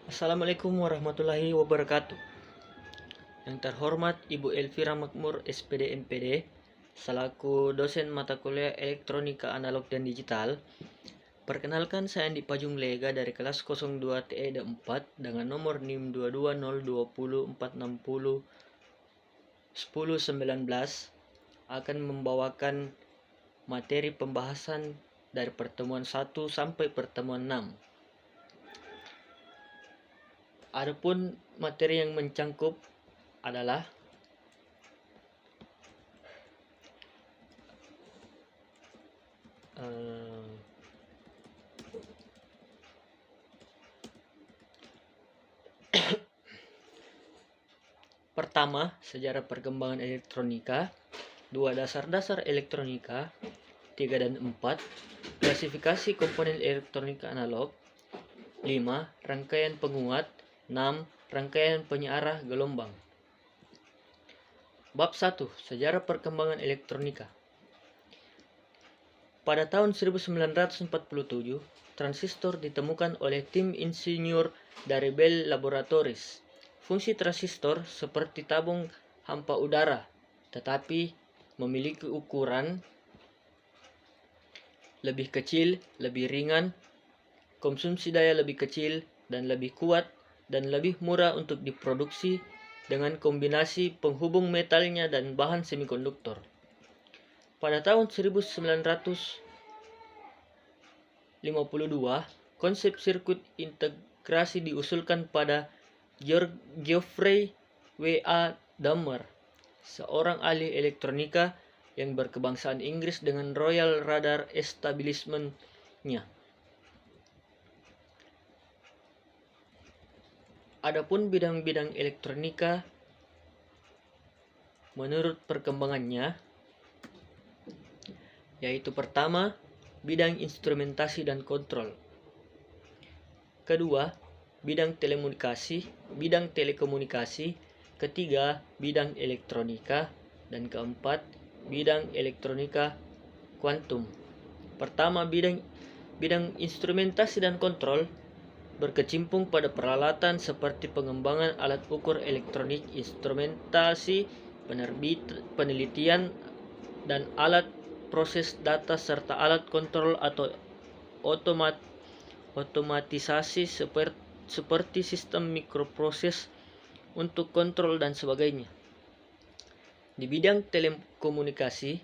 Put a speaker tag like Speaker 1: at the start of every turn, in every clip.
Speaker 1: Assalamualaikum warahmatullahi wabarakatuh. Yang terhormat Ibu Elvira Makmur, SPD MPD, selaku dosen mata kuliah Elektronika Analog dan Digital. Perkenalkan, saya Andi Pajung Lega dari kelas 02 TED 4 dengan nomor NIM 220204601019 akan membawakan materi pembahasan dari pertemuan 1 sampai pertemuan 6. Adapun materi yang mencangkup adalah pertama, sejarah perkembangan elektronika. 2, dasar-dasar elektronika. 3 dan 4, klasifikasi komponen elektronika analog. 5, rangkaian penguat. 6, rangkaian penyearah gelombang. Bab 1, sejarah perkembangan elektronika. Pada tahun 1947, transistor ditemukan oleh tim insinyur dari Bell Laboratories. Fungsi transistor seperti tabung hampa udara, tetapi memiliki ukuran lebih kecil, lebih ringan, konsumsi daya lebih kecil, dan lebih kuat, dan lebih murah untuk diproduksi dengan kombinasi penghubung metalnya dan bahan semikonduktor. Pada tahun 1952, konsep sirkuit integrasi diusulkan pada Geoffrey W. A. Dahmer, seorang ahli elektronika yang berkebangsaan Inggris dengan Royal Radar Establishment-nya. Adapun bidang-bidang elektronika menurut perkembangannya, yaitu pertama, bidang instrumentasi dan kontrol. Kedua, bidang telekomunikasi. Ketiga, bidang elektronika. Dan keempat, bidang elektronika kuantum. Pertama, bidang instrumentasi dan kontrol berkecimpung pada peralatan seperti pengembangan alat ukur elektronik, instrumentasi, penelitian, dan alat proses data serta alat kontrol atau otomatisasi seperti sistem mikroproses untuk kontrol dan sebagainya. Di bidang telekomunikasi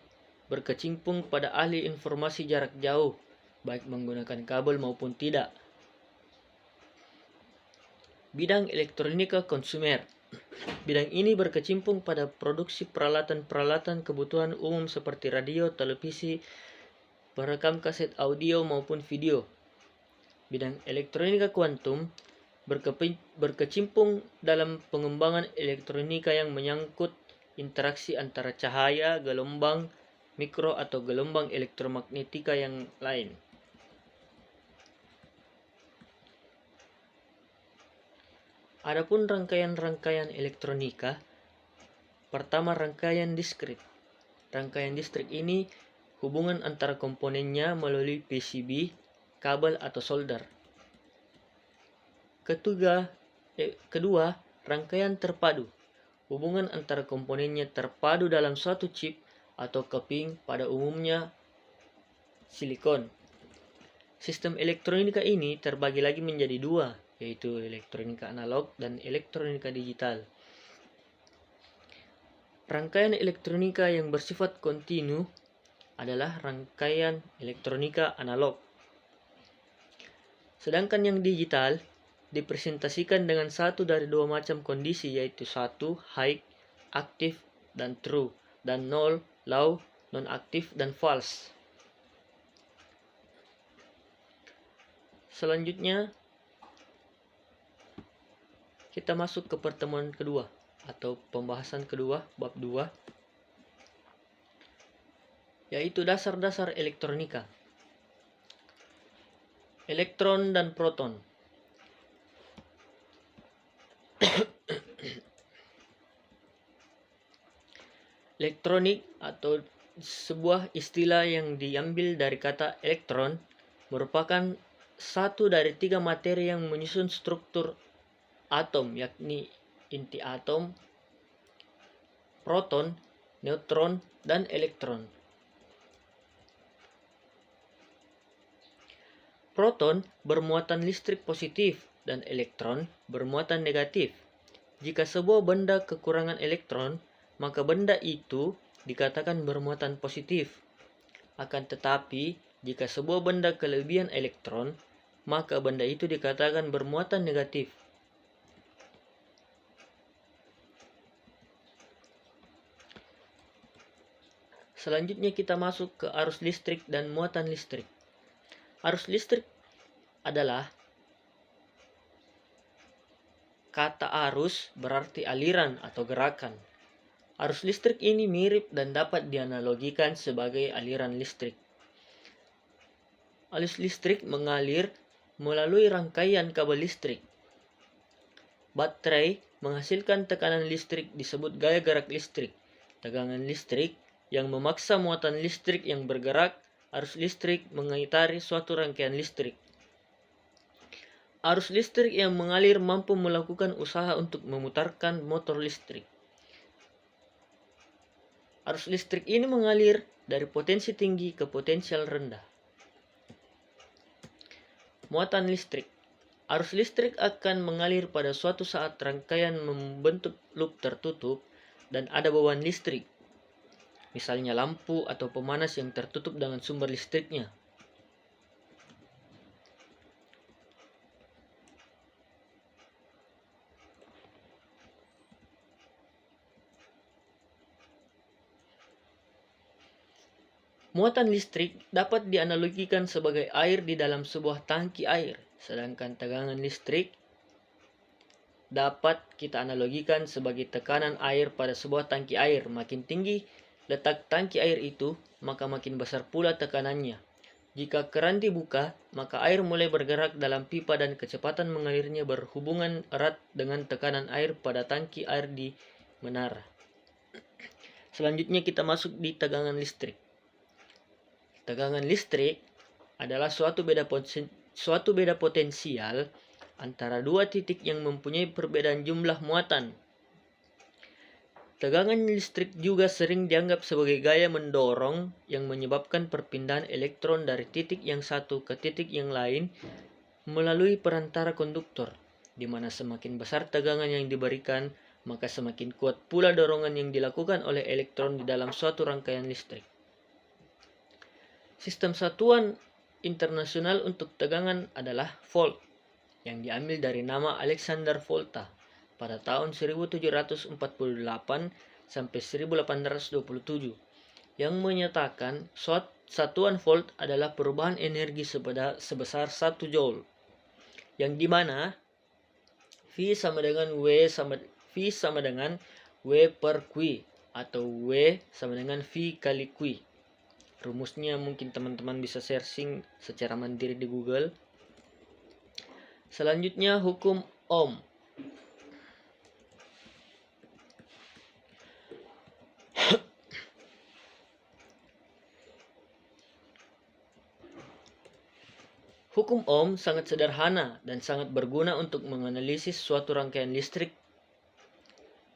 Speaker 1: berkecimpung pada ahli informasi jarak jauh, baik menggunakan kabel maupun tidak. Bidang elektronika konsumer. Bidang ini berkecimpung pada produksi peralatan-peralatan kebutuhan umum seperti radio, televisi, perekam kaset audio maupun video. Bidang elektronika kuantum berkecimpung dalam pengembangan elektronika yang menyangkut interaksi antara cahaya, gelombang mikro atau gelombang elektromagnetika yang lain. Adapun rangkaian-rangkaian elektronika, pertama rangkaian diskrit. Rangkaian diskrit ini hubungan antara komponennya melalui PCB, kabel atau solder. Kedua, rangkaian terpadu. Hubungan antara komponennya terpadu dalam suatu chip atau keping, pada umumnya silikon. Sistem elektronika ini terbagi lagi menjadi dua, yaitu elektronika analog dan elektronika digital. Rangkaian elektronika yang bersifat kontinu adalah rangkaian elektronika analog. Sedangkan yang digital dipresentasikan dengan satu dari dua macam kondisi, yaitu 1, high, aktif dan true, dan 0, low, non-aktif dan false. Selanjutnya, kita masuk ke pertemuan kedua atau pembahasan kedua, bab 2, yaitu dasar-dasar elektronika. Elektron dan proton. Elektronik atau sebuah istilah yang diambil dari kata elektron merupakan satu dari tiga materi yang menyusun struktur atom, yakni inti atom, proton, neutron, dan elektron. Proton bermuatan listrik positif dan elektron bermuatan negatif. Jika sebuah benda kekurangan elektron, maka benda itu dikatakan bermuatan positif. Akan tetapi, jika sebuah benda kelebihan elektron, maka benda itu dikatakan bermuatan negatif. Selanjutnya kita masuk ke arus listrik dan muatan listrik. Arus listrik adalah kata arus berarti aliran atau gerakan. Arus listrik ini mirip dan dapat dianalogikan sebagai aliran listrik. Arus listrik mengalir melalui rangkaian kabel listrik. Baterai menghasilkan tekanan listrik disebut gaya gerak listrik. Tegangan listrik yang memaksa muatan listrik yang bergerak. Arus listrik mengitari suatu rangkaian listrik. Arus listrik yang mengalir mampu melakukan usaha untuk memutarkan motor listrik. Arus listrik ini mengalir dari potensi tinggi ke potensial rendah. Muatan listrik. Arus listrik akan mengalir pada suatu saat rangkaian membentuk loop tertutup dan ada beban listrik. Misalnya lampu atau pemanas yang tertutup dengan sumber listriknya. Muatan listrik dapat dianalogikan sebagai air di dalam sebuah tangki air, sedangkan tegangan listrik dapat kita analogikan sebagai tekanan air pada sebuah tangki air. Makin tinggi letak tangki air itu, maka makin besar pula tekanannya. Jika keran dibuka, maka air mulai bergerak dalam pipa dan kecepatan mengalirnya berhubungan erat dengan tekanan air pada tangki air di menara. Selanjutnya kita masuk di tegangan listrik. Tegangan listrik adalah suatu beda potensial antara dua titik yang mempunyai perbedaan jumlah muatan. Tegangan listrik juga sering dianggap sebagai gaya mendorong yang menyebabkan perpindahan elektron dari titik yang satu ke titik yang lain melalui perantara konduktor, di mana semakin besar tegangan yang diberikan, maka semakin kuat pula dorongan yang dilakukan oleh elektron di dalam suatu rangkaian listrik. Sistem satuan internasional untuk tegangan adalah volt, yang diambil dari nama Alexander Volta pada tahun 1748 sampai 1827, yang menyatakan satuan volt adalah perubahan energi sebesar 1 joule, yang dimana V sama dengan W per Q atau W sama dengan V kali Q. Rumusnya mungkin teman-teman bisa searching secara mandiri di Google. Selanjutnya hukum Ohm. Hukum Ohm sangat sederhana dan sangat berguna untuk menganalisis suatu rangkaian listrik.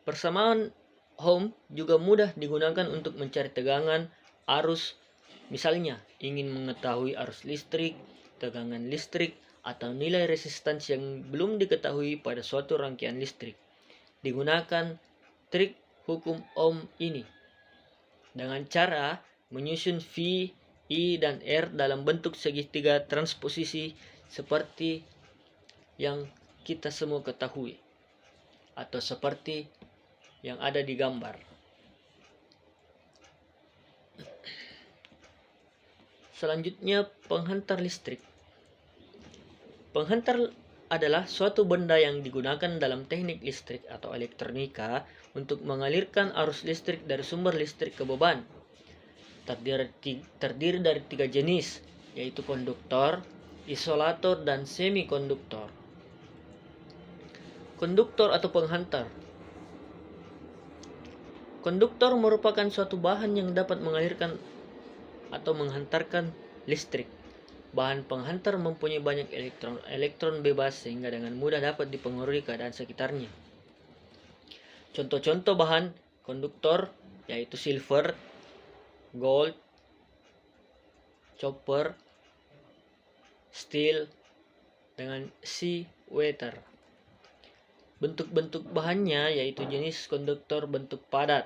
Speaker 1: Persamaan Ohm juga mudah digunakan untuk mencari tegangan, arus. Misalnya, ingin mengetahui arus listrik, tegangan listrik, atau nilai resistansi yang belum diketahui pada suatu rangkaian listrik. Digunakan trik hukum Ohm ini dengan cara menyusun V, I, dan R dalam bentuk segitiga transposisi seperti yang kita semua ketahui atau seperti yang ada di gambar. Selanjutnya, penghantar listrik. Penghantar adalah suatu benda yang digunakan dalam teknik listrik atau elektronika untuk mengalirkan arus listrik dari sumber listrik ke beban. Terdiri dari 3 jenis, yaitu konduktor, isolator, dan semikonduktor. Konduktor atau penghantar. Konduktor merupakan suatu bahan yang dapat mengalirkan atau menghantarkan listrik. bahan penghantar mempunyai banyak elektron bebas sehingga dengan mudah dapat dipengaruhi keadaan sekitarnya. Contoh-contoh bahan konduktor yaitu silver, gold, copper, steel, dengan seawater. Bentuk-bentuk bahannya yaitu jenis konduktor bentuk padat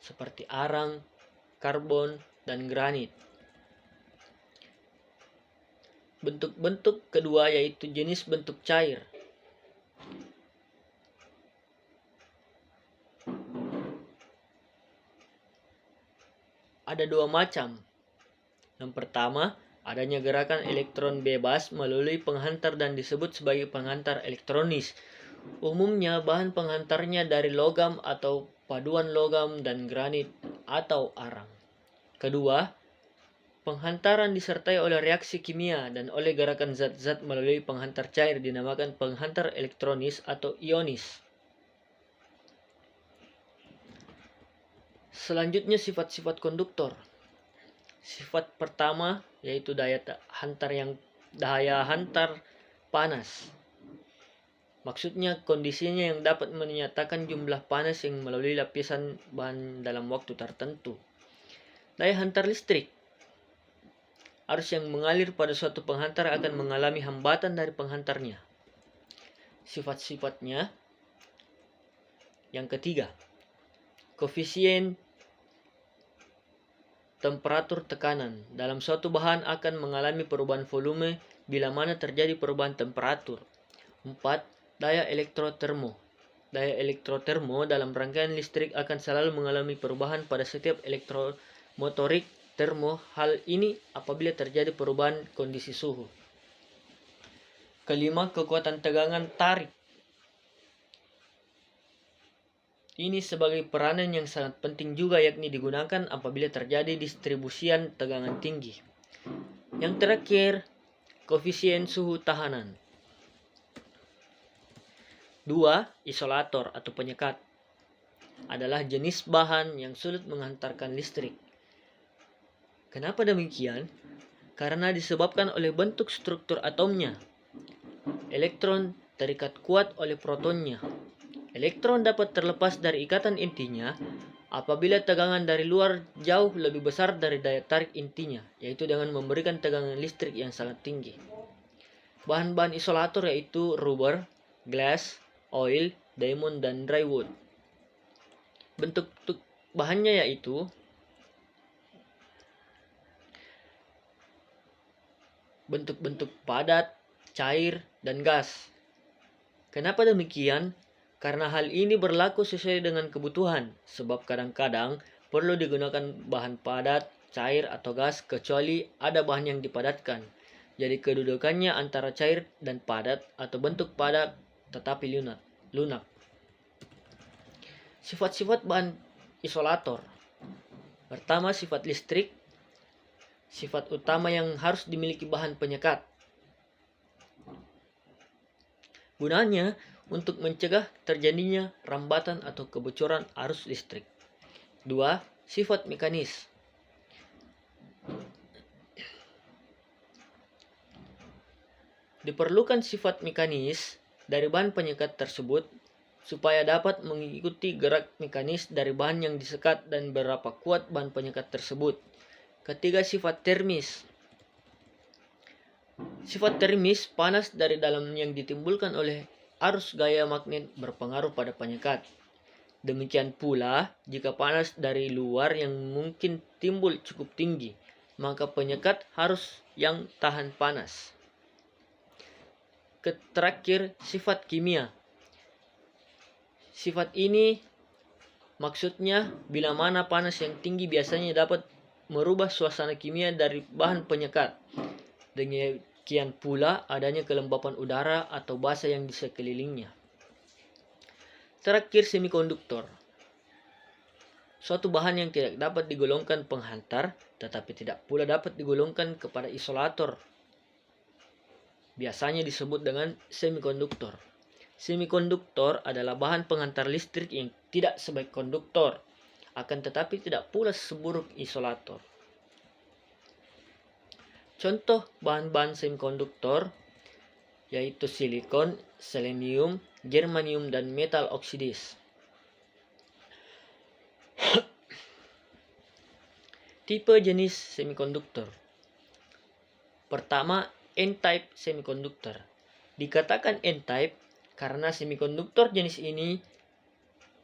Speaker 1: seperti arang, karbon, dan granit. Bentuk-bentuk kedua yaitu jenis bentuk cair. Ada dua macam. Yang pertama, adanya gerakan elektron bebas melalui penghantar dan disebut sebagai penghantar elektronis. Umumnya bahan penghantarnya dari logam atau paduan logam dan granit atau arang. Kedua, penghantaran disertai oleh reaksi kimia dan oleh gerakan zat-zat melalui penghantar cair dinamakan penghantar elektronis atau ionis. Selanjutnya sifat-sifat konduktor. Sifat pertama yaitu daya hantar panas. Maksudnya kondisinya yang dapat menyatakan jumlah panas yang melalui lapisan bahan dalam waktu tertentu. Daya hantar listrik. Arus yang mengalir pada suatu penghantar akan mengalami hambatan dari penghantarnya. Sifat-sifatnya. Yang ketiga, koefisien temperatur tekanan. Dalam suatu bahan akan mengalami perubahan volume bila mana terjadi perubahan temperatur. 4. Daya elektrotermo. Daya elektrotermo dalam rangkaian listrik akan selalu mengalami perubahan pada setiap elektromotorik termo. Hal ini apabila terjadi perubahan kondisi suhu. Kelima, kekuatan tegangan tarik. Ini sebagai peranan yang sangat penting juga yakni digunakan apabila terjadi distribusian tegangan tinggi. Yang terakhir, koefisien suhu tahanan. 2. Isolator atau penyekat adalah jenis bahan yang sulit menghantarkan listrik. Kenapa demikian? Karena disebabkan oleh bentuk struktur atomnya. Elektron terikat kuat oleh protonnya. Elektron dapat terlepas dari ikatan intinya apabila tegangan dari luar jauh lebih besar dari daya tarik intinya, yaitu dengan memberikan tegangan listrik yang sangat tinggi. Bahan-bahan isolator yaitu rubber, glass, oil, diamond, dan drywood. Bentuk bahannya yaitu bentuk-bentuk padat, cair, dan gas. Kenapa demikian? Karena hal ini berlaku sesuai dengan kebutuhan, sebab kadang-kadang perlu digunakan bahan padat, cair, atau gas kecuali ada bahan yang dipadatkan. Jadi kedudukannya antara cair dan padat atau bentuk padat tetapi lunak. Sifat-sifat bahan isolator. Pertama, sifat listrik. Sifat utama yang harus dimiliki bahan penyekat. Gunanya untuk mencegah terjadinya rambatan atau kebocoran arus listrik. 2. Sifat mekanis. Diperlukan sifat mekanis dari bahan penyekat tersebut supaya dapat mengikuti gerak mekanis dari bahan yang disekat dan berapa kuat bahan penyekat tersebut. Ketiga, sifat termis. Sifat termis panas dari dalam yang ditimbulkan oleh arus gaya magnet berpengaruh pada penyekat. Demikian pula, jika panas dari luar yang mungkin timbul cukup tinggi, maka penyekat harus yang tahan panas. Terakhir, sifat kimia. Sifat ini maksudnya bila mana panas yang tinggi biasanya dapat merubah suasana kimia dari bahan penyekat. Demikian pula adanya kelembapan udara atau basa yang di sekelilingnya. Terakhir, semikonduktor. Suatu bahan yang tidak dapat digolongkan penghantar, tetapi tidak pula dapat digolongkan kepada isolator. Biasanya disebut dengan semikonduktor. Semikonduktor adalah bahan penghantar listrik yang tidak sebaik konduktor, akan tetapi tidak pula seburuk isolator. Contoh bahan-bahan semikonduktor yaitu silikon, selenium, germanium, dan metal oksidis. Tipe jenis semikonduktor. Pertama, N-type semikonduktor. Dikatakan N-type karena semikonduktor jenis ini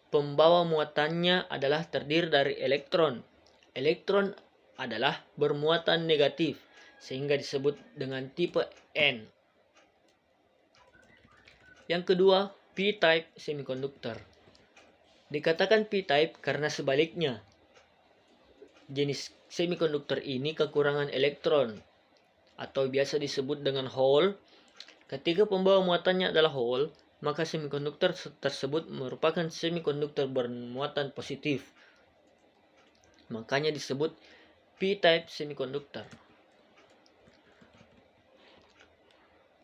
Speaker 1: pembawa muatannya adalah terdiri dari elektron. Elektron adalah bermuatan negatif, sehingga disebut dengan tipe N. Yang kedua, P-type semikonduktor. Dikatakan P-type karena sebaliknya, jenis semikonduktor ini kekurangan elektron, atau biasa disebut dengan hole. Ketika pembawa muatannya adalah hole, maka semikonduktor tersebut merupakan semikonduktor bermuatan positif. Makanya disebut P-type semikonduktor.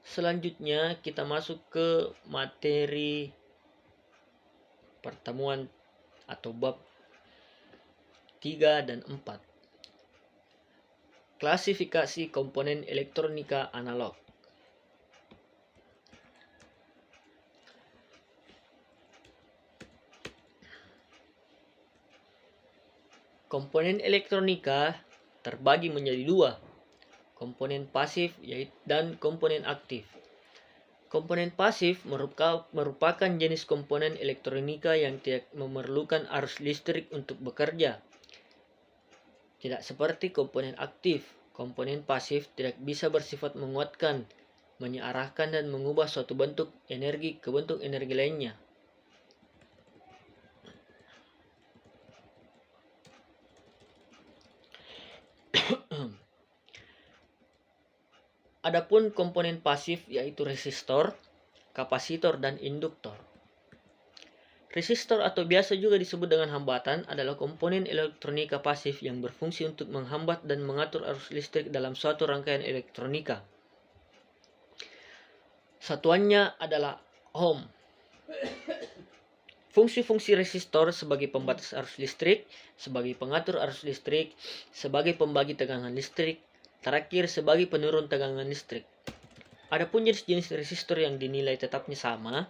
Speaker 1: Selanjutnya kita masuk ke materi pertemuan atau bab 3 dan 4. Klasifikasi komponen elektronika analog. Komponen elektronika terbagi menjadi dua, komponen pasif dan komponen aktif. Komponen pasif merupakan jenis komponen elektronika yang tidak memerlukan arus listrik untuk bekerja. Tidak seperti komponen aktif, komponen pasif tidak bisa bersifat menguatkan, menyearahkan, dan mengubah suatu bentuk energi ke bentuk energi lainnya. Adapun komponen pasif yaitu resistor, kapasitor, dan induktor. Resistor atau biasa juga disebut dengan hambatan adalah komponen elektronika pasif yang berfungsi untuk menghambat dan mengatur arus listrik dalam suatu rangkaian elektronika. Satuannya adalah ohm. Fungsi-fungsi resistor sebagai pembatas arus listrik, sebagai pengatur arus listrik, sebagai pembagi tegangan listrik, terakhir sebagai penurun tegangan listrik. Adapun jenis-jenis resistor yang dinilai tetapnya sama.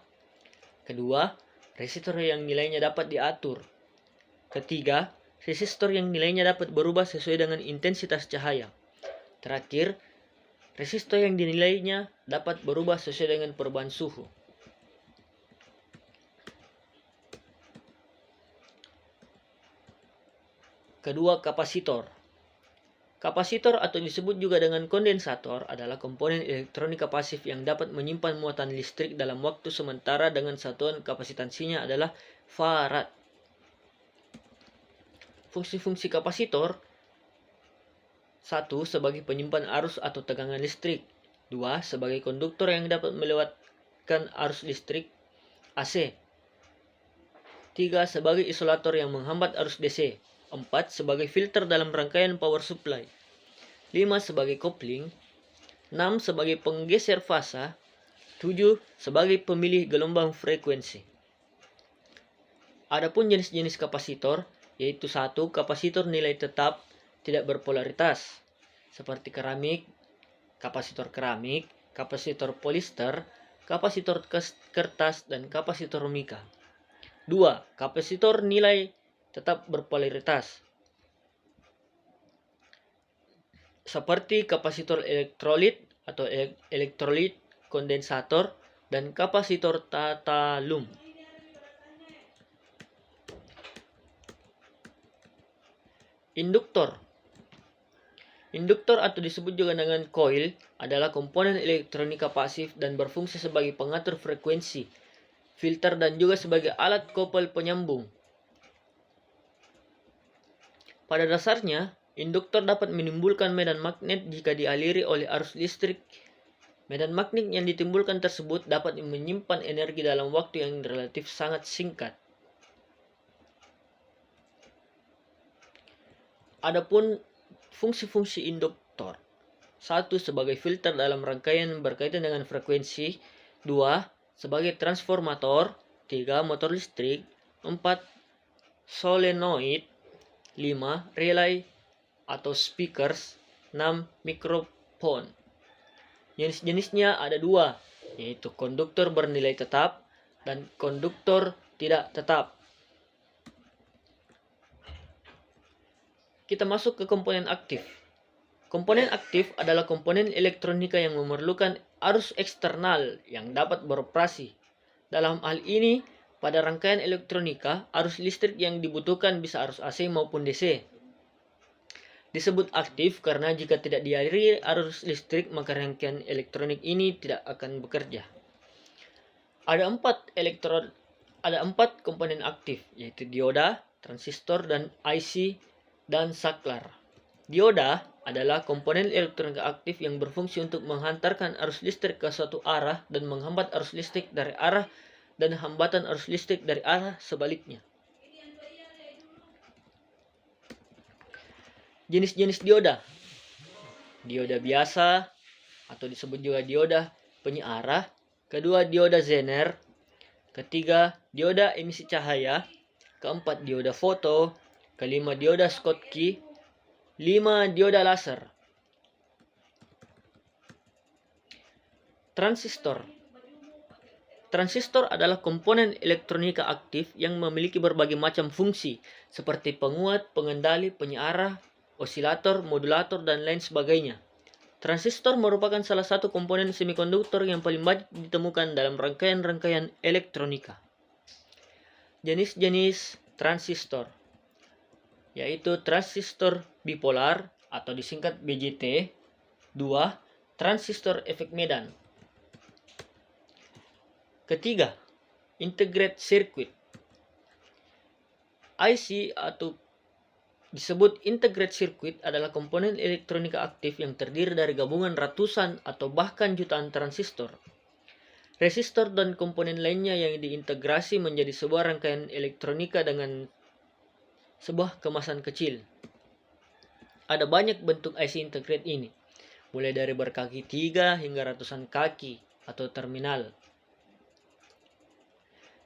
Speaker 1: Kedua, resistor yang nilainya dapat diatur. Ketiga, resistor yang nilainya dapat berubah sesuai dengan intensitas cahaya. Terakhir, resistor yang dinilainya dapat berubah sesuai dengan perubahan suhu. Kedua, kapasitor. Kapasitor atau disebut juga dengan kondensator adalah komponen elektronika pasif yang dapat menyimpan muatan listrik dalam waktu sementara dengan satuan kapasitansinya adalah farad. Fungsi-fungsi kapasitor: 1. Sebagai penyimpan arus atau tegangan listrik. 2. Sebagai konduktor yang dapat melewatkan arus listrik AC. 3. Sebagai isolator yang menghambat arus DC. 4. Sebagai filter dalam rangkaian power supply. 5. Sebagai kopling. 6. Sebagai penggeser fasa. 7. Sebagai pemilih gelombang frekuensi. Adapun jenis-jenis kapasitor yaitu 1. Kapasitor nilai tetap tidak berpolaritas seperti keramik, kapasitor keramik, kapasitor polister, kapasitor kertas, dan kapasitor mika. 2. Kapasitor nilai tetap berpolaritas seperti kapasitor elektrolit atau elektrolit kondensator dan kapasitor tatalum. Induktor. Induktor atau disebut juga dengan coil adalah komponen elektronika pasif dan berfungsi sebagai pengatur frekuensi, filter, dan juga sebagai alat kopel penyambung. Pada dasarnya, induktor dapat menimbulkan medan magnet jika dialiri oleh arus listrik. Medan magnet yang ditimbulkan tersebut dapat menyimpan energi dalam waktu yang relatif sangat singkat. Adapun fungsi-fungsi induktor: 1. Sebagai filter dalam rangkaian berkaitan dengan frekuensi. 2. Sebagai transformator. 3. Motor listrik. 4. Solenoid. 5. Relay atau speakers. 6. Microphone. telepon. Jenis-jenisnya ada dua, yaitu konduktor bernilai tetap dan konduktor tidak tetap. Kita masuk ke komponen aktif. Komponen aktif adalah komponen elektronika yang memerlukan arus eksternal yang dapat beroperasi. Dalam hal ini, pada rangkaian elektronika, arus listrik yang dibutuhkan bisa arus AC maupun DC. Disebut aktif karena jika tidak dialiri arus listrik, maka rangkaian elektronik ini tidak akan bekerja. Ada empat komponen aktif, yaitu dioda, transistor, dan IC, dan saklar. Dioda adalah komponen elektronika aktif yang berfungsi untuk menghantarkan arus listrik ke suatu arah dan menghambat arus listrik dari arah dan hambatan arus listrik dari arah sebaliknya. Jenis-jenis dioda. Dioda biasa atau disebut juga dioda penyiarah. Kedua, dioda Zener. Ketiga, dioda emisi cahaya. Keempat, dioda foto. Kelima, dioda Schottky. 5, dioda laser. Transistor. Transistor adalah komponen elektronika aktif yang memiliki berbagai macam fungsi seperti penguat, pengendali, penyiarah, osilator, modulator, dan lain sebagainya. Transistor merupakan salah satu komponen semikonduktor yang paling banyak ditemukan dalam rangkaian-rangkaian elektronika. Jenis-jenis transistor yaitu transistor bipolar atau disingkat BJT. 2. Transistor efek Medan. Ketiga, integrated circuit. IC atau disebut integrated circuit adalah komponen elektronika aktif yang terdiri dari gabungan ratusan atau bahkan jutaan transistor, resistor, dan komponen lainnya yang diintegrasi menjadi sebuah rangkaian elektronika dengan sebuah kemasan kecil. Ada banyak bentuk IC integrated ini, mulai dari berkaki 3 hingga ratusan kaki atau terminal.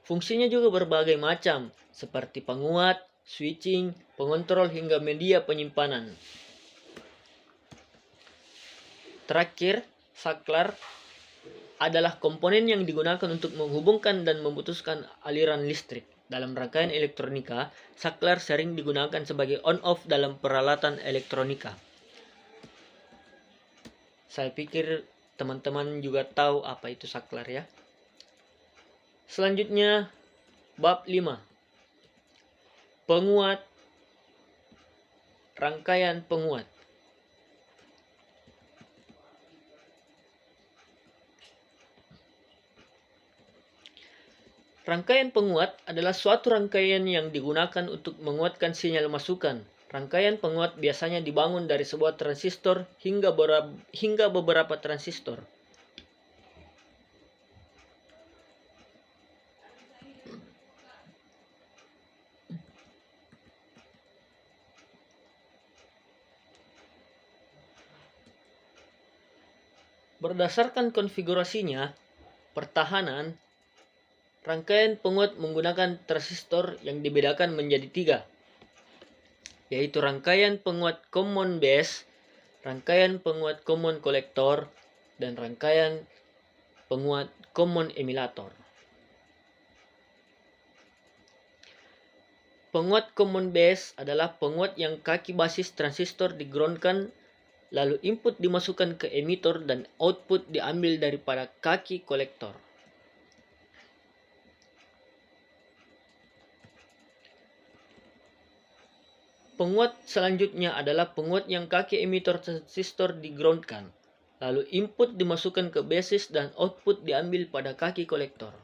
Speaker 1: Fungsinya juga berbagai macam, seperti penguat, switching, pengontrol, hingga media penyimpanan. Terakhir, saklar adalah komponen yang digunakan untuk menghubungkan dan memutuskan aliran listrik. Dalam rangkaian elektronika, saklar sering digunakan sebagai on-off dalam peralatan elektronika. Saya pikir teman-teman juga tahu apa itu saklar ya. Selanjutnya, bab 5. Penguat. Rangkaian penguat. Rangkaian penguat adalah suatu rangkaian yang digunakan untuk menguatkan sinyal masukan. Rangkaian penguat biasanya dibangun dari sebuah transistor hingga beberapa transistor. Berdasarkan konfigurasinya, pertahanan, rangkaian penguat menggunakan transistor yang dibedakan menjadi 3, yaitu rangkaian penguat common base, rangkaian penguat common collector, dan rangkaian penguat common emulator. Penguat common base adalah penguat yang kaki basis transistor digroundkan, lalu input dimasukkan ke emitor dan output diambil daripada kaki kolektor. Penguat selanjutnya adalah penguat yang kaki emitor transistor digroundkan, lalu input dimasukkan ke basis dan output diambil pada kaki kolektor.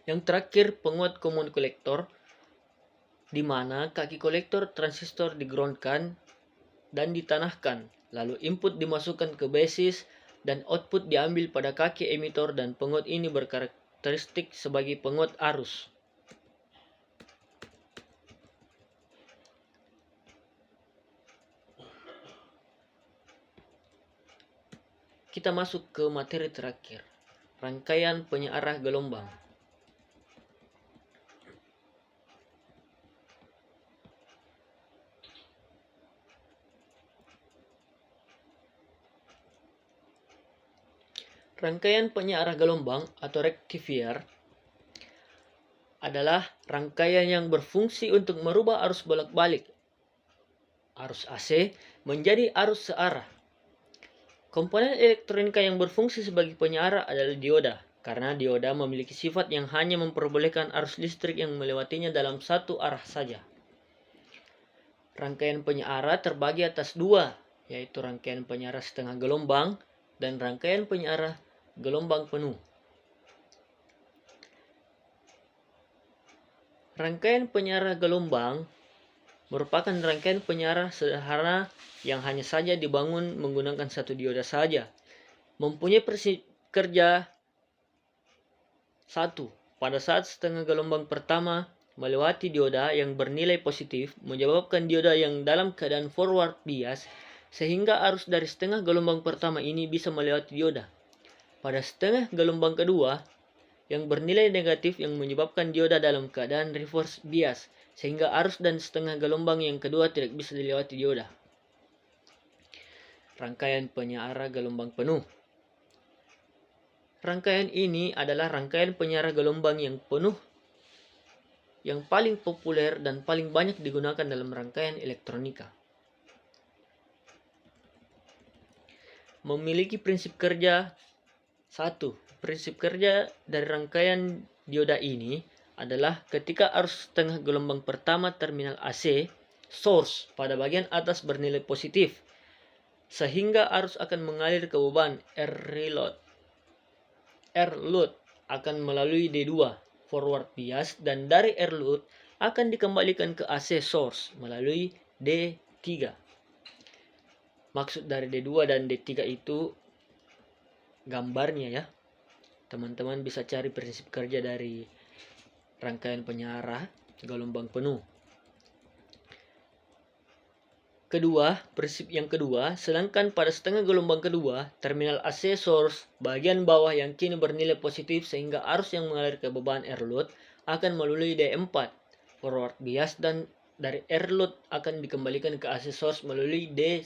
Speaker 1: Yang terakhir, penguat common collector, di mana kaki kolektor transistor digroundkan dan ditanahkan, lalu input dimasukkan ke basis dan output diambil pada kaki emitor, dan penguat ini berkarakteristik sebagai penguat arus. Kita masuk ke materi terakhir, rangkaian penyiarah gelombang. Rangkaian penyearah gelombang atau rectifier adalah rangkaian yang berfungsi untuk merubah arus bolak-balik arus AC menjadi arus searah. Komponen elektronika yang berfungsi sebagai penyearah adalah dioda, karena dioda memiliki sifat yang hanya memperbolehkan arus listrik yang melewatinya dalam satu arah saja. Rangkaian penyearah terbagi atas dua, yaitu rangkaian penyearah setengah gelombang dan rangkaian penyearah gelombang penuh. Rangkaian penyearah gelombang merupakan rangkaian penyearah sederhana yang hanya saja dibangun menggunakan satu dioda saja. Mempunyai prinsip kerja satu. Pada saat setengah gelombang pertama melewati dioda yang bernilai positif, menyebabkan dioda yang dalam keadaan forward bias, sehingga arus dari setengah gelombang pertama ini bisa melewati dioda. Pada setengah gelombang kedua, yang bernilai negatif yang menyebabkan dioda dalam keadaan reverse bias, sehingga arus dan setengah gelombang yang kedua tidak bisa dilewati dioda. Rangkaian penyearah gelombang penuh. Rangkaian ini adalah rangkaian penyearah gelombang yang penuh yang paling populer dan paling banyak digunakan dalam rangkaian elektronika. Memiliki prinsip kerja 1. Prinsip kerja dari rangkaian dioda ini adalah ketika arus setengah gelombang pertama terminal AC source pada bagian atas bernilai positif, sehingga arus akan mengalir ke beban R-load akan melalui D2 forward bias, dan dari R-load akan dikembalikan ke AC source melalui D3. Maksud dari D2 dan D3 itu gambarnya ya. Teman-teman bisa cari prinsip kerja dari rangkaian penyearah gelombang penuh. Kedua, prinsip yang kedua, sedangkan pada setengah gelombang kedua, terminal AC source bagian bawah yang kini bernilai positif sehingga arus yang mengalir ke beban R-load akan melalui D4 forward bias, dan dari R-load akan dikembalikan ke AC source melalui D1.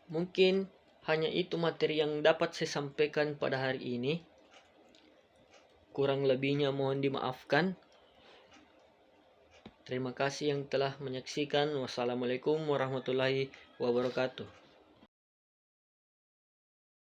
Speaker 1: Mungkin hanya itu materi yang dapat saya sampaikan pada hari ini. Kurang lebihnya mohon dimaafkan. Terima kasih yang telah menyaksikan. Wassalamualaikum warahmatullahi wabarakatuh.